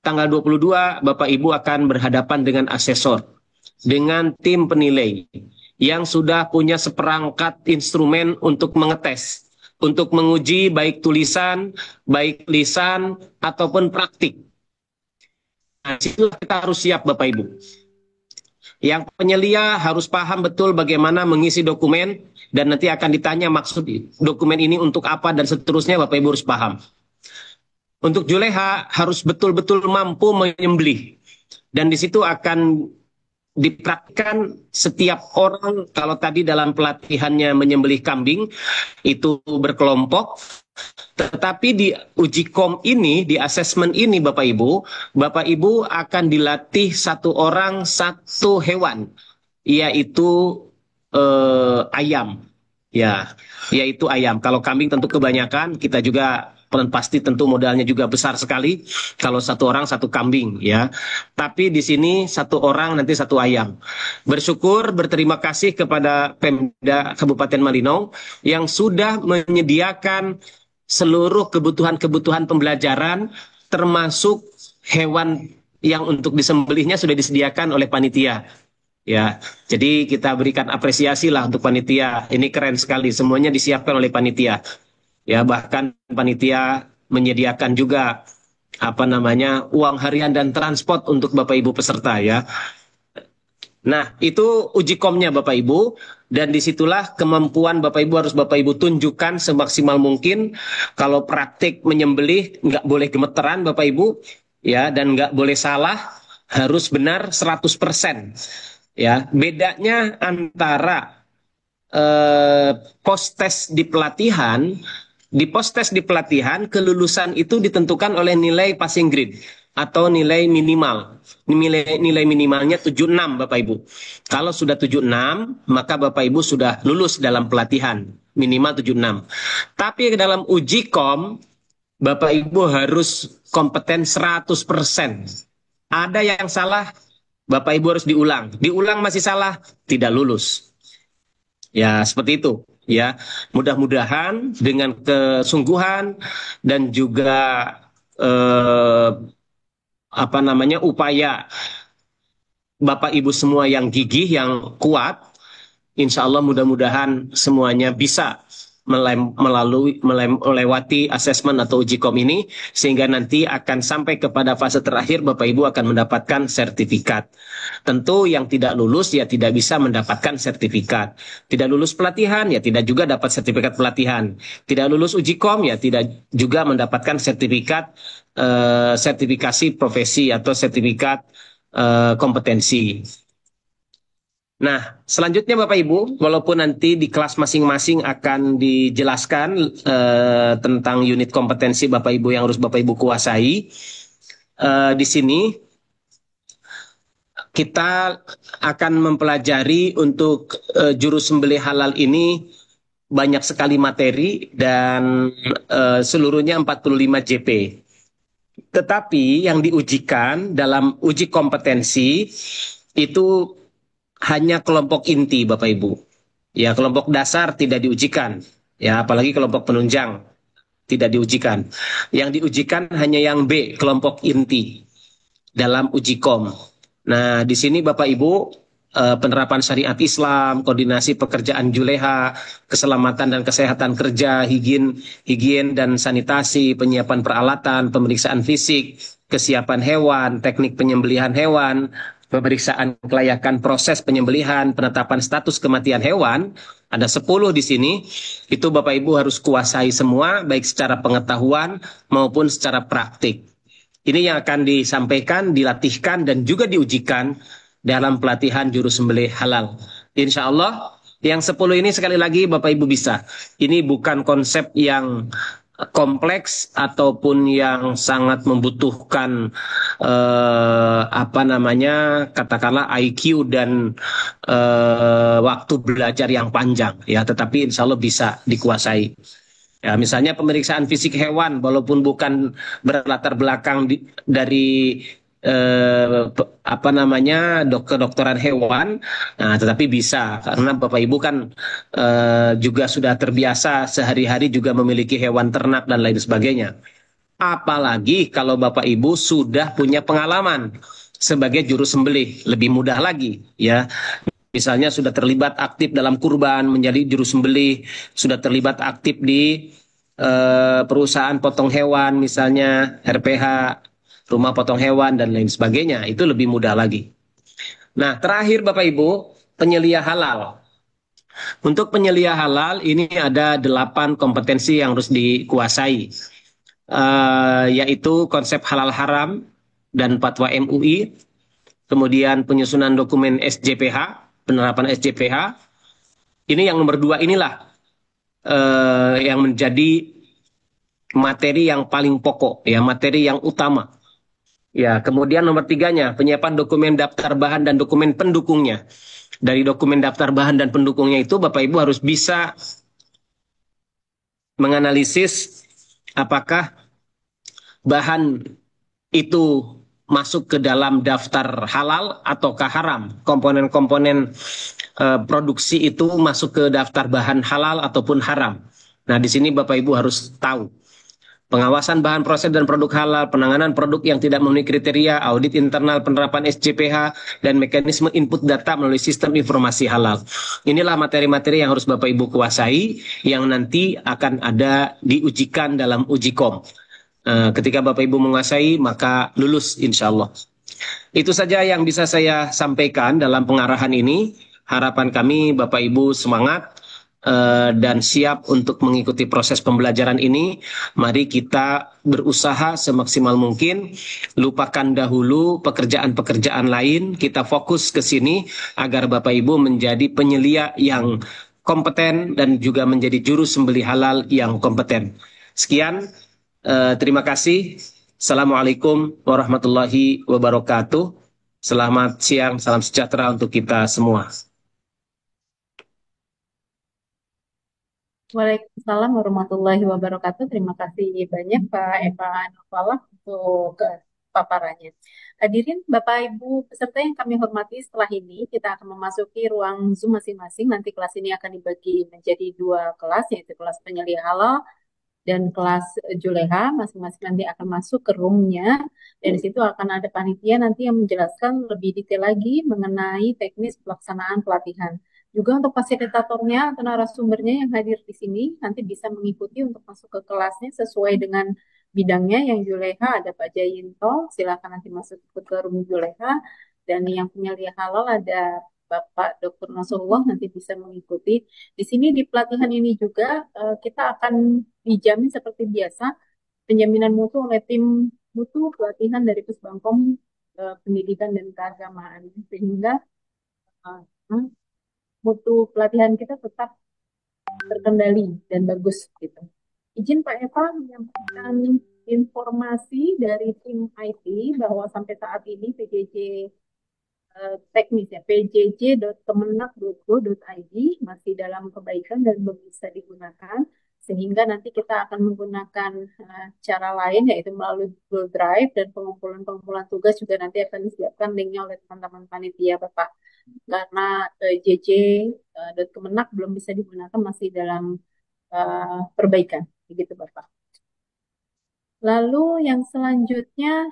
tanggal 22 Bapak Ibu akan berhadapan dengan asesor, dengan tim penilai yang sudah punya seperangkat instrumen untuk mengetes, untuk menguji baik tulisan, baik lisan, ataupun praktik. Nah, situ kita harus siap Bapak Ibu. Yang penyelia harus paham betul bagaimana mengisi dokumen dan nanti akan ditanya maksud dokumen ini untuk apa dan seterusnya, Bapak Ibu harus paham. Untuk juleha harus betul-betul mampu menyembelih dan di situ akan dipraktikkan setiap orang. Kalau tadi dalam pelatihannya menyembelih kambing itu berkelompok, tetapi di uji kom ini, di asesmen ini Bapak Ibu akan dilatih satu orang satu hewan, yaitu ayam, ya, yaitu ayam. Kalau kambing tentu kebanyakan, kita juga pasti tentu modalnya juga besar sekali. Kalau satu orang satu kambing, ya. Tapi di sini satu orang nanti satu ayam. Bersyukur, berterima kasih kepada Pemda Kabupaten Malinong yang sudah menyediakan seluruh kebutuhan-kebutuhan pembelajaran, termasuk hewan yang untuk disembelihnya sudah disediakan oleh panitia. Ya, jadi kita berikan apresiasi lah untuk panitia. Ini keren sekali, semuanya disiapkan oleh panitia. Ya, bahkan panitia menyediakan juga uang harian dan transport untuk Bapak Ibu peserta ya. Nah, itu uji komnya Bapak Ibu, dan disitulah kemampuan Bapak Ibu harus Bapak Ibu tunjukkan semaksimal mungkin. Kalau praktik menyembelih nggak boleh gemeteran Bapak Ibu, ya, dan nggak boleh salah, harus benar 100%. Ya, bedanya antara post-test di pelatihan, kelulusan itu ditentukan oleh nilai passing grade atau nilai minimal. Nilai minimalnya 76 Bapak Ibu. Kalau sudah 76, maka Bapak Ibu sudah lulus dalam pelatihan, minimal 76. Tapi dalam uji kom, Bapak Ibu harus kompeten 100%. Ada yang salah, Bapak Ibu harus diulang. Diulang masih salah, tidak lulus. Ya, seperti itu. Ya, mudah-mudahan dengan kesungguhan dan juga upaya Bapak Ibu semua yang gigih, yang kuat, insya Allah mudah-mudahan semuanya bisa melewati asesmen atau uji kom ini, sehingga nanti akan sampai kepada fase terakhir Bapak Ibu akan mendapatkan sertifikat. Tentu yang tidak lulus ya tidak bisa mendapatkan sertifikat. Tidak lulus pelatihan ya tidak juga dapat sertifikat pelatihan. Tidak lulus uji kom ya tidak juga mendapatkan sertifikat sertifikasi profesi atau sertifikat kompetensi. Nah, selanjutnya Bapak Ibu, walaupun nanti di kelas masing-masing akan dijelaskan tentang unit kompetensi Bapak Ibu yang harus Bapak Ibu kuasai, di sini kita akan mempelajari untuk jurus sembelih halal ini banyak sekali materi dan seluruhnya 45 JP. Tetapi yang diujikan dalam uji kompetensi itu hanya kelompok inti Bapak Ibu. Ya, kelompok dasar tidak diujikan. Ya, apalagi kelompok penunjang tidak diujikan. Yang diujikan hanya yang B, kelompok inti dalam uji kom. Nah, di sini Bapak Ibu penerapan syariat Islam, koordinasi pekerjaan juleha, keselamatan dan kesehatan kerja, higien dan sanitasi, penyiapan peralatan, pemeriksaan fisik, kesiapan hewan, teknik penyembelihan hewan, pemeriksaan kelayakan proses penyembelihan, penetapan status kematian hewan, ada 10 di sini. Itu Bapak Ibu harus kuasai semua, baik secara pengetahuan maupun secara praktik. Ini yang akan disampaikan, dilatihkan, dan juga diujikan dalam pelatihan juru sembelih halal. Insya Allah, yang 10 ini sekali lagi Bapak Ibu bisa. Ini bukan konsep yang kompleks ataupun yang sangat membutuhkan katakanlah IQ dan waktu belajar yang panjang, ya. Tetapi insya Allah bisa dikuasai. Ya, misalnya pemeriksaan fisik hewan, walaupun bukan berlatar belakang dari kedokteran hewan, nah, tetapi bisa karena Bapak Ibu kan juga sudah terbiasa sehari-hari juga memiliki hewan ternak dan lain sebagainya. Apalagi kalau Bapak Ibu sudah punya pengalaman sebagai juru sembelih, lebih mudah lagi, ya. Misalnya sudah terlibat aktif dalam kurban, menjadi juru sembelih, sudah terlibat aktif di perusahaan potong hewan, misalnya RPH, rumah potong hewan, dan lain sebagainya. Itu lebih mudah lagi. Nah, terakhir Bapak Ibu, penyelia halal. Untuk penyelia halal, ini ada 8 kompetensi yang harus dikuasai, yaitu konsep halal haram dan fatwa MUI, kemudian penyusunan dokumen SJPH, penerapan SJPH. Ini yang nomor 2 inilah yang menjadi materi yang paling pokok, ya, materi yang utama. Ya, kemudian nomor 3-nya penyiapan dokumen daftar bahan dan dokumen pendukungnya. Dari dokumen daftar bahan dan pendukungnya itu Bapak Ibu harus bisa menganalisis apakah bahan itu masuk ke dalam daftar halal ataukah haram. Komponen-komponen produksi itu masuk ke daftar bahan halal ataupun haram. Nah, di sini Bapak Ibu harus tahu. Pengawasan bahan proses dan produk halal, penanganan produk yang tidak memenuhi kriteria, audit internal penerapan SJPH, dan mekanisme input data melalui sistem informasi halal. Inilah materi-materi yang harus Bapak Ibu kuasai, yang nanti akan ada diujikan dalam uji kom. Ketika Bapak Ibu menguasai, maka lulus insya Allah. Itu saja yang bisa saya sampaikan dalam pengarahan ini. Harapan kami Bapak Ibu semangat dan siap untuk mengikuti proses pembelajaran ini. Mari kita berusaha semaksimal mungkin, lupakan dahulu pekerjaan-pekerjaan lain, kita fokus ke sini agar Bapak Ibu menjadi penyelia yang kompeten dan juga menjadi juru sembelih halal yang kompeten. Sekian, terima kasih. Assalamualaikum warahmatullahi wabarakatuh. Selamat siang, salam sejahtera untuk kita semua. Waalaikumsalam warahmatullahi wabarakatuh. Terima kasih banyak Pak Eva Novala untuk paparannya. Hadirin Bapak Ibu peserta yang kami hormati, setelah ini kita akan memasuki ruang Zoom masing-masing. Nanti kelas ini akan dibagi menjadi 2 kelas, yaitu kelas penyelia halal dan kelas juleha. Masing-masing nanti akan masuk ke roomnya, dan di situ akan ada panitia nanti yang menjelaskan lebih detail lagi mengenai teknis pelaksanaan pelatihan. Juga untuk fasilitatornya atau narasumbernya yang hadir di sini nanti bisa mengikuti untuk masuk ke kelasnya sesuai dengan bidangnya. Yang juleha ada Pak Jayinto, silakan nanti masuk ke room juleha, dan yang penyelia halal ada Bapak Dr. Nasrullah, nanti bisa mengikuti. Di sini di pelatihan ini juga kita akan dijamin seperti biasa penjaminan mutu oleh tim mutu pelatihan dari Pusbangkom pendidikan dan keagamaan, sehingga uh, mutu pelatihan kita tetap terkendali dan bagus gitu. Izin Pak Eva menyampaikan informasi dari tim IT bahwa sampai saat ini PJJ teknis ya pjj.kemenak.go.id masih dalam kebaikan dan belum bisa digunakan, sehingga nanti kita akan menggunakan cara lain yaitu melalui Google Drive, dan pengumpulan tugas juga nanti akan disiapkan linknya oleh teman-teman panitia Bapak, karena jj.kemenak belum bisa digunakan, masih dalam perbaikan begitu Bapak. Lalu yang selanjutnya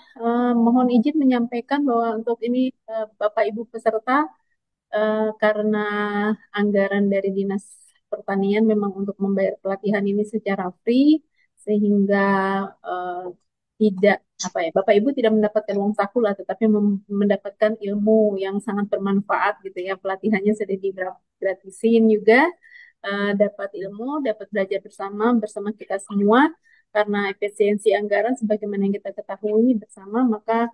mohon izin menyampaikan bahwa untuk ini Bapak Ibu peserta, karena anggaran dari Dinas Pertanian memang untuk membayar pelatihan ini secara free, sehingga eh, tidak apa ya, Bapak Ibu tidak mendapatkan uang saku lah, tetapi mendapatkan ilmu yang sangat bermanfaat gitu ya. Pelatihannya sudah digratisin juga, dapat ilmu, dapat belajar bersama bersama kita semua. Karena efisiensi anggaran sebagaimana yang kita ketahui bersama, maka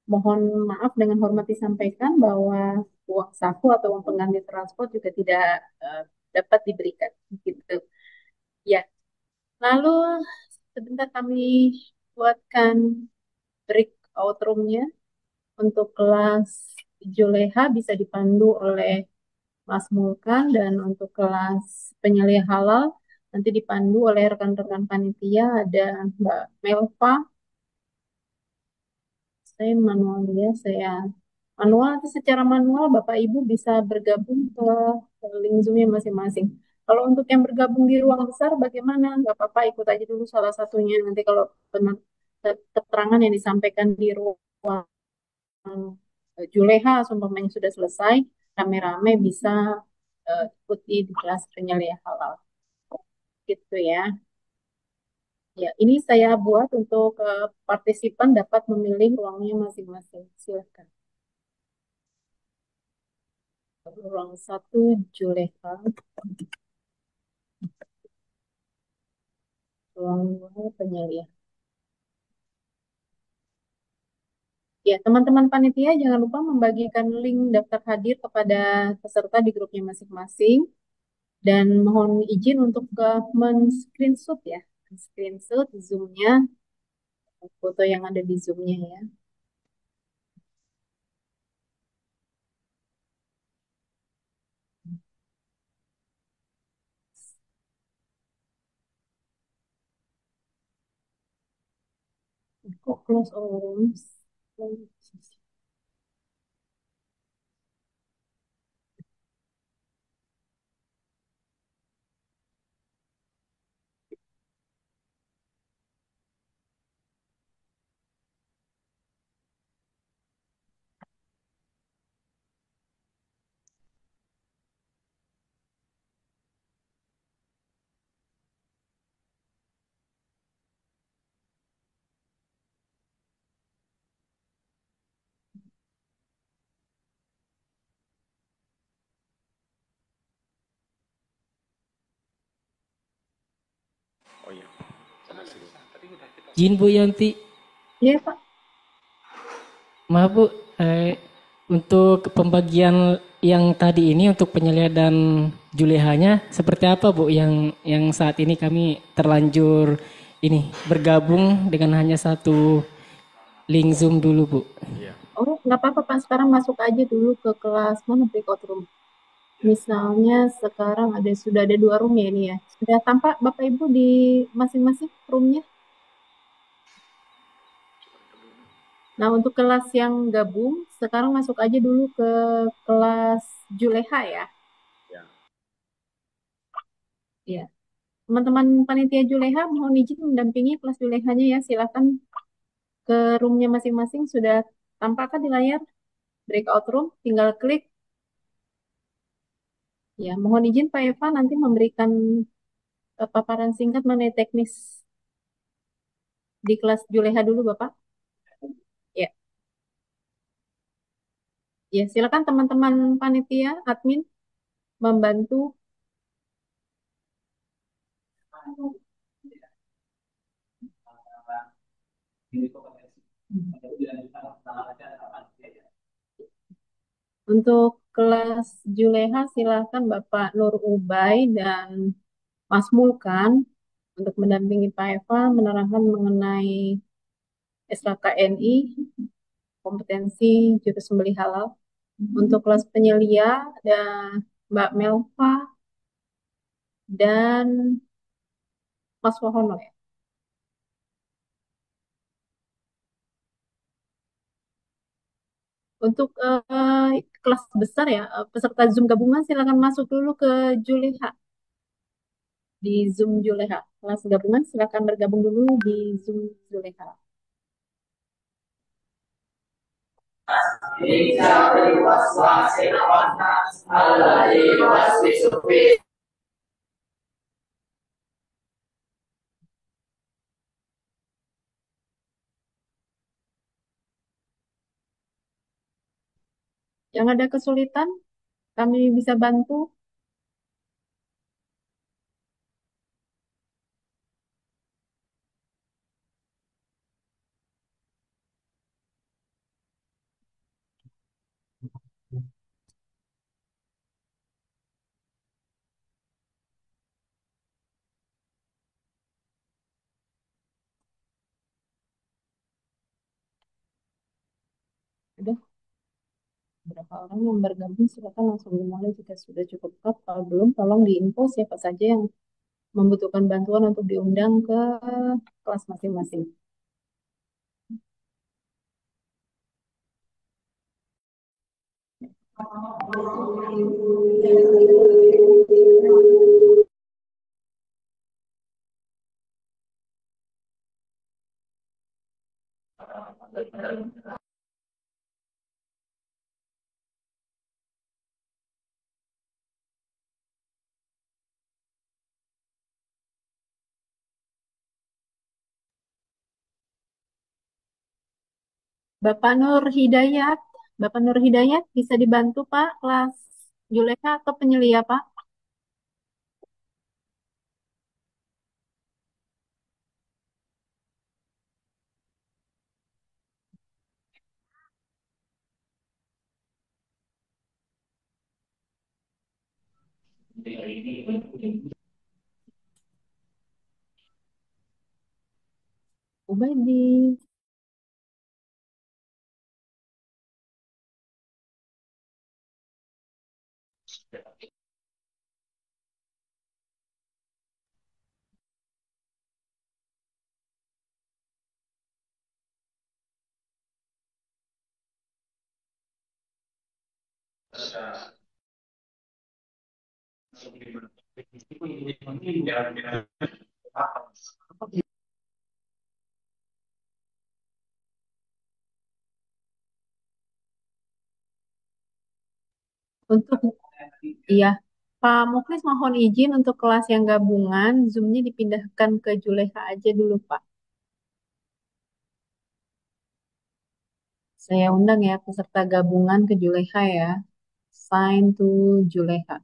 mohon maaf dengan hormat disampaikan bahwa uang saku atau uang pengganti transport juga tidak eh, dapat diberikan gitu. Ya, lalu sebentar kami buatkan breakout room-nya untuk kelas Juleha bisa dipandu oleh Mas Mulkan, dan untuk kelas penyelia halal nanti dipandu oleh rekan-rekan panitia, ada Mbak Melva. Saya manual ya, saya manual, nanti secara manual Bapak Ibu bisa bergabung ke link Zoom-nya masing-masing. Kalau untuk yang bergabung di ruang besar bagaimana? Nggak apa-apa, ikut aja dulu salah satunya. Nanti kalau benar keterangan yang disampaikan di ruang Juleha umpamanya sudah selesai, rame-rame bisa ikuti di kelas penyelia halal. Gitu ya. Ya, ini saya buat untuk partisipan dapat memilih ruangnya masing-masing. Silakan. Ruang satu Juleha, ruang dua penyelia. Ya, teman-teman panitia jangan lupa membagikan link daftar hadir kepada peserta di grupnya masing-masing, dan mohon izin untuk men-screenshot ya, screenshot Zoom-nya, foto yang ada di Zoom-nya ya. Kok close all rooms? Oh iya. Izin Bu Yanti, Iya Pak. maaf Bu, untuk pembagian yang tadi ini untuk penyelia dan julehanya seperti apa Bu, yang saat ini kami terlanjur ini bergabung dengan hanya satu link Zoom dulu Bu. Oh, nggak apa-apa Pak, sekarang masuk aja dulu ke kelas mana breakout room. Misalnya sekarang sudah ada 2 room ya ini ya. Sudah tampak Bapak Ibu di masing-masing roomnya. Nah, untuk kelas yang gabung, sekarang masuk aja dulu ke kelas Juleha ya. Ya. Teman-teman panitia Juleha mohon izin mendampingi kelas Julehanya ya. Silakan ke roomnya masing-masing. Sudah tampakkan di layar breakout room? Tinggal klik. Ya, mohon izin Pak Eva nanti memberikan paparan singkat mengenai teknis di kelas Juleha dulu Bapak. Ya. Ya, silakan teman-teman panitia, admin membantu. Untuk kelas Juleha silakan Bapak Nur Ubay dan Mas Mulkan untuk mendampingi Pak Eva menerangkan mengenai SKKNI, kompetensi jurus sembelih halal. Untuk kelas penyelia ada Mbak Melva dan Mas Wahono ya. Untuk kelas besar ya, peserta Zoom gabungan silakan masuk dulu ke Juleha di Zoom Juleha. Kelas gabungan silakan bergabung dulu di Zoom Juleha. Yang ada kesulitan, kami bisa bantu. Ada berapa orang yang bergabung, silakan langsung dimulai jika sudah cukup lengkap. Kalau belum, tolong diinfo siapa saja yang membutuhkan bantuan untuk diundang ke kelas masing-masing. Bapak Nur Hidayat, Bapak Nur Hidayat bisa dibantu Pak kelas Juleha atau penyelia Pak? Ubaidi. Untuk iya, Pak Muklis mohon izin untuk kelas yang gabungan, Zoom-nya dipindahkan ke Juleha aja dulu Pak. Saya undang ya peserta gabungan ke Juleha ya. Sign to Juleha.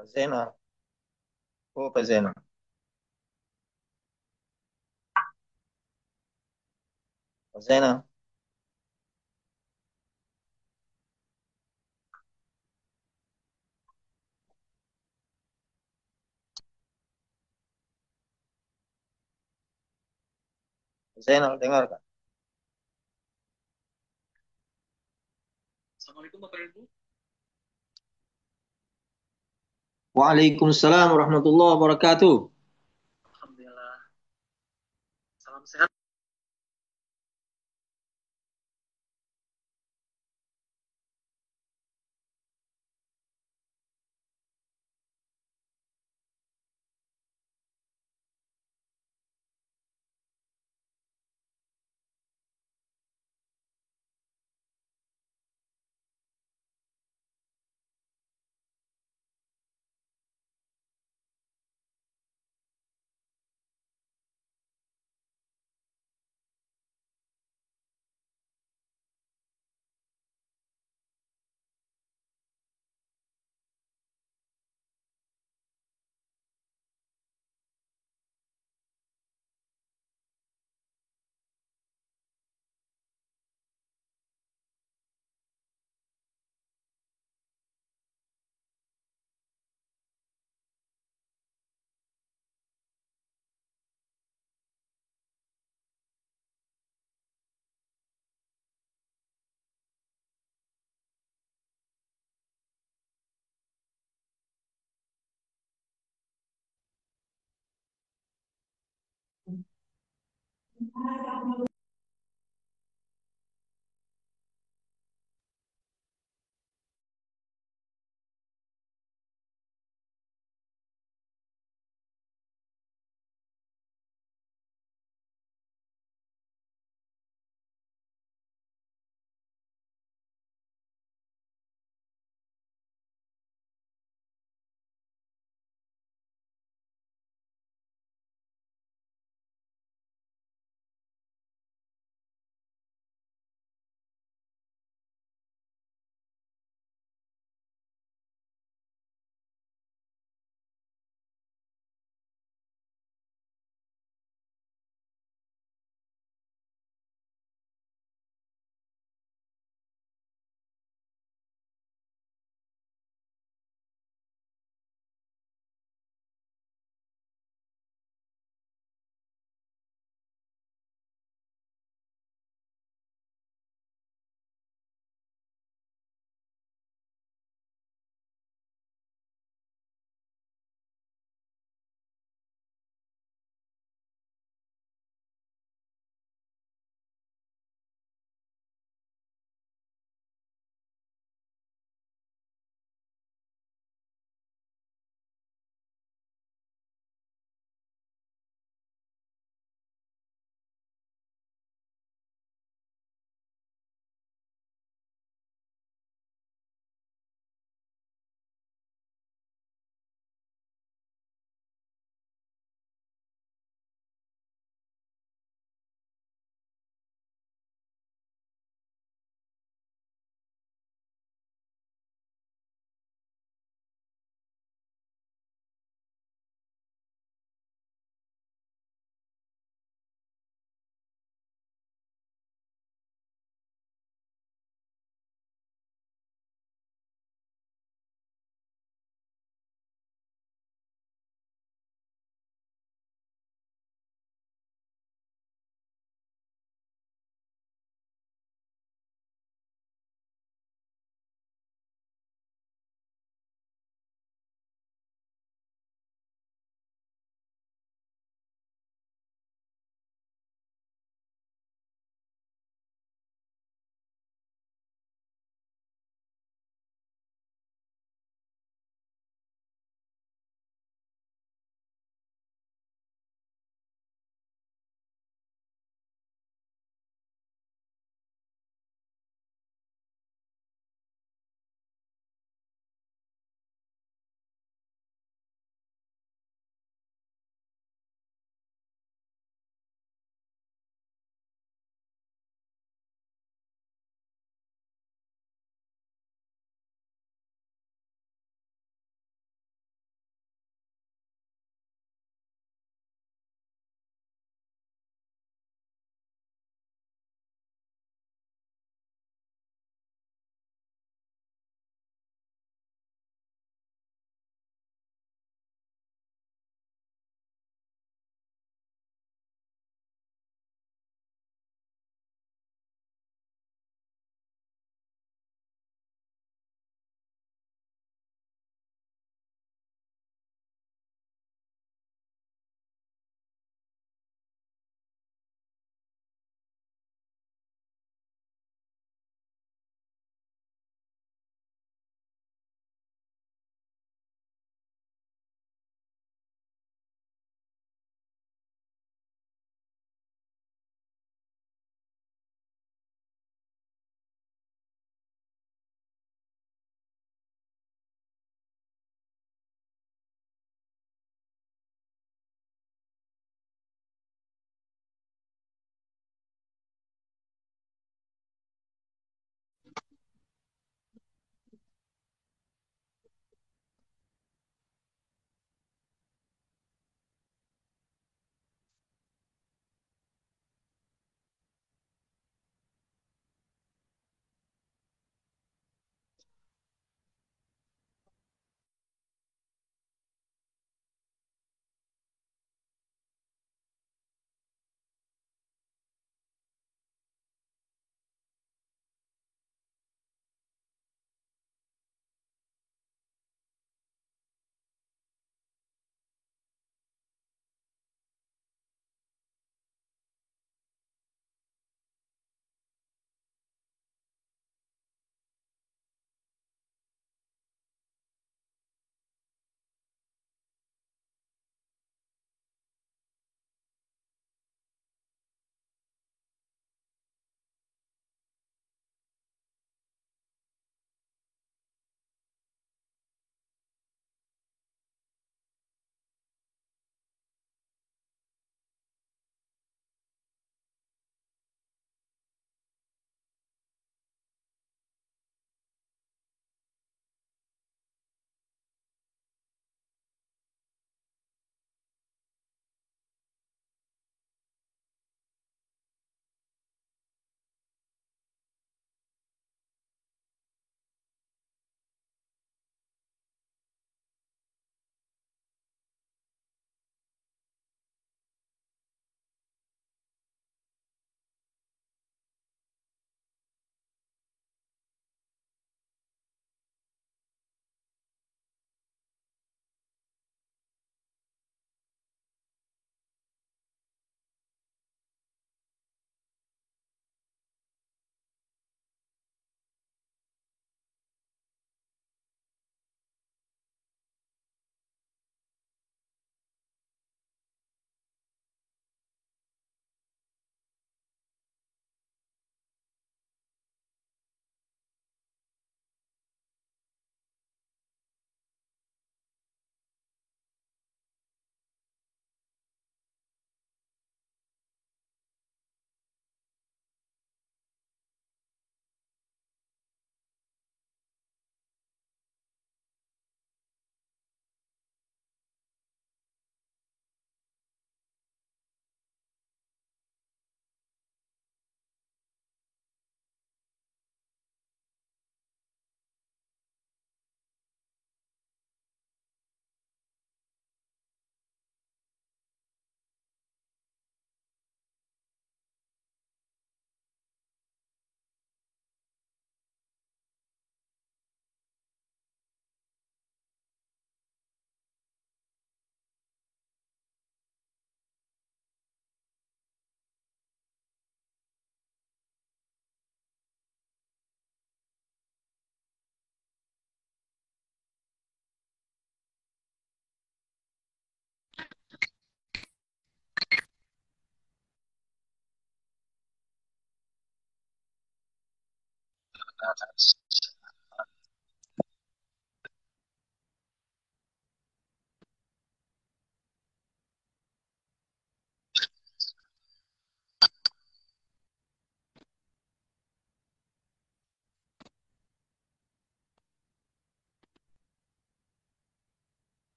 Pak Zainal. Oh, Pak Zainal. Pak Zainal. Pak Zainal, dengar kan? Waalaikumsalam warahmatullahi wabarakatuh.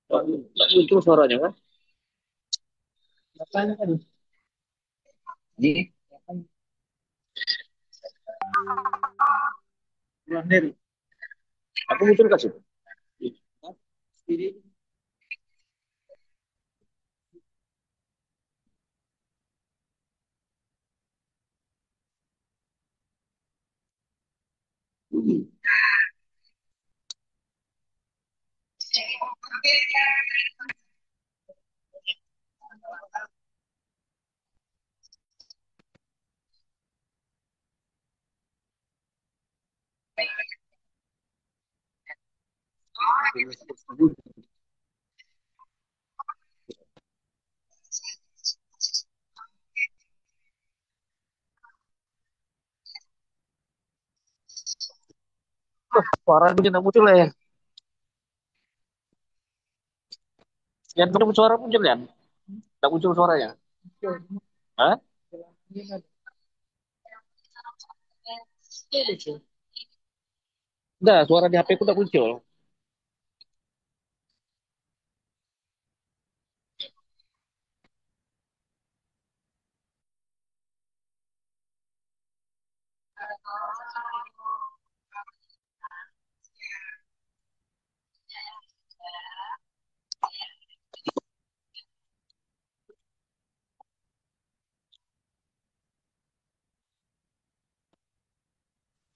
Nggak muncul suaranya kan? Apaan kan? Jadi, aku muncul kasih. Suara begini nggak muncul ya? Yang belum suara muncul ya? Nggak muncul suaranya? Hah? Enggak, suara di HP ku nggak muncul.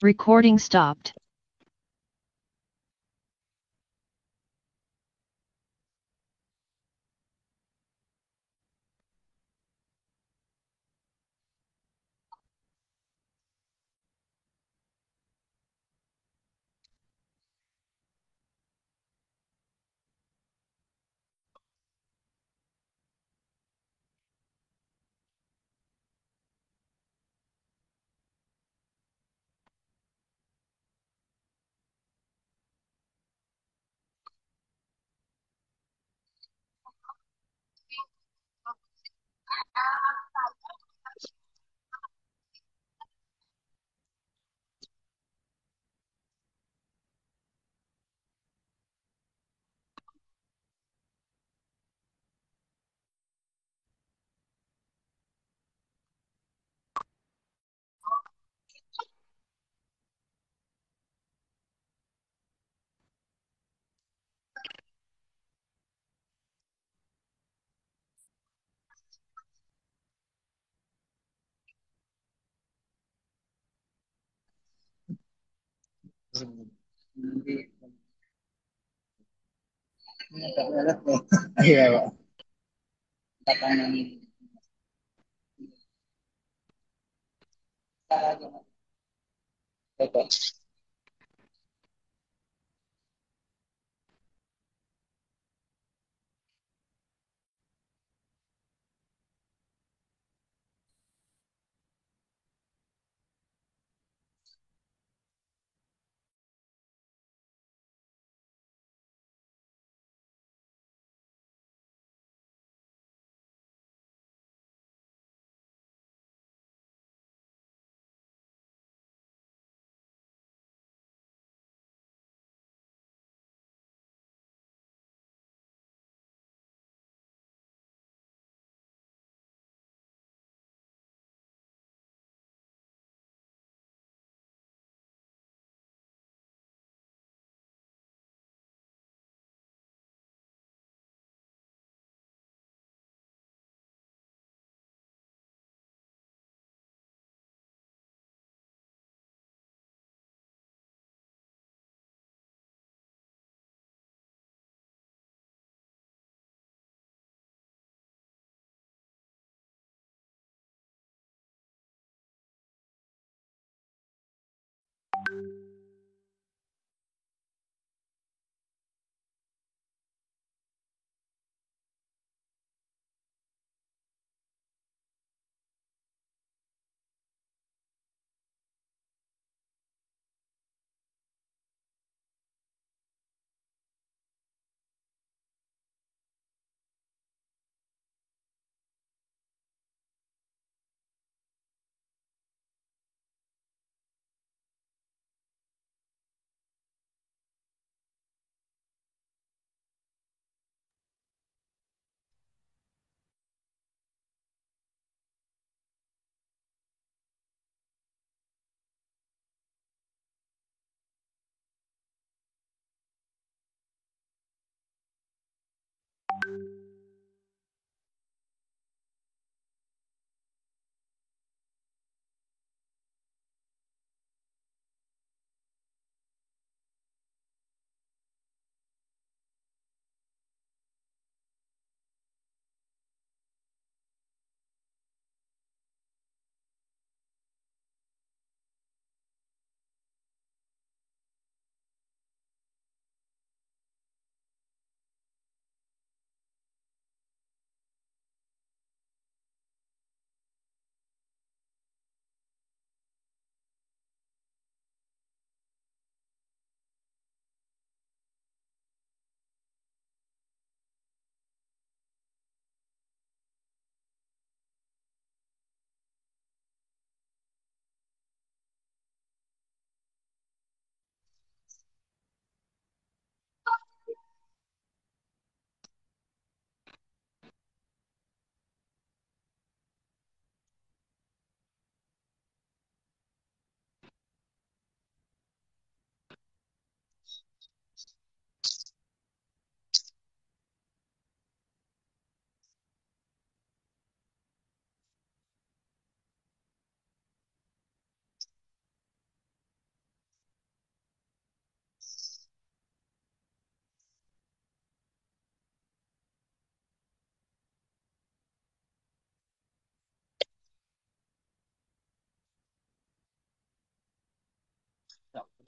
Recording stopped. Iya, Pak.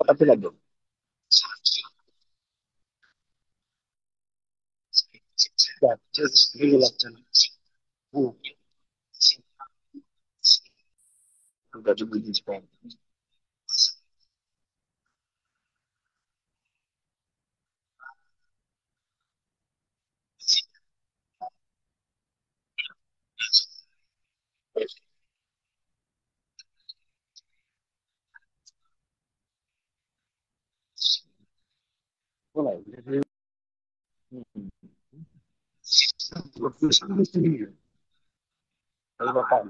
Tapi lagi. Ya, ini lah. Udah juga di Jepang. Mulai. Lalu Bapak.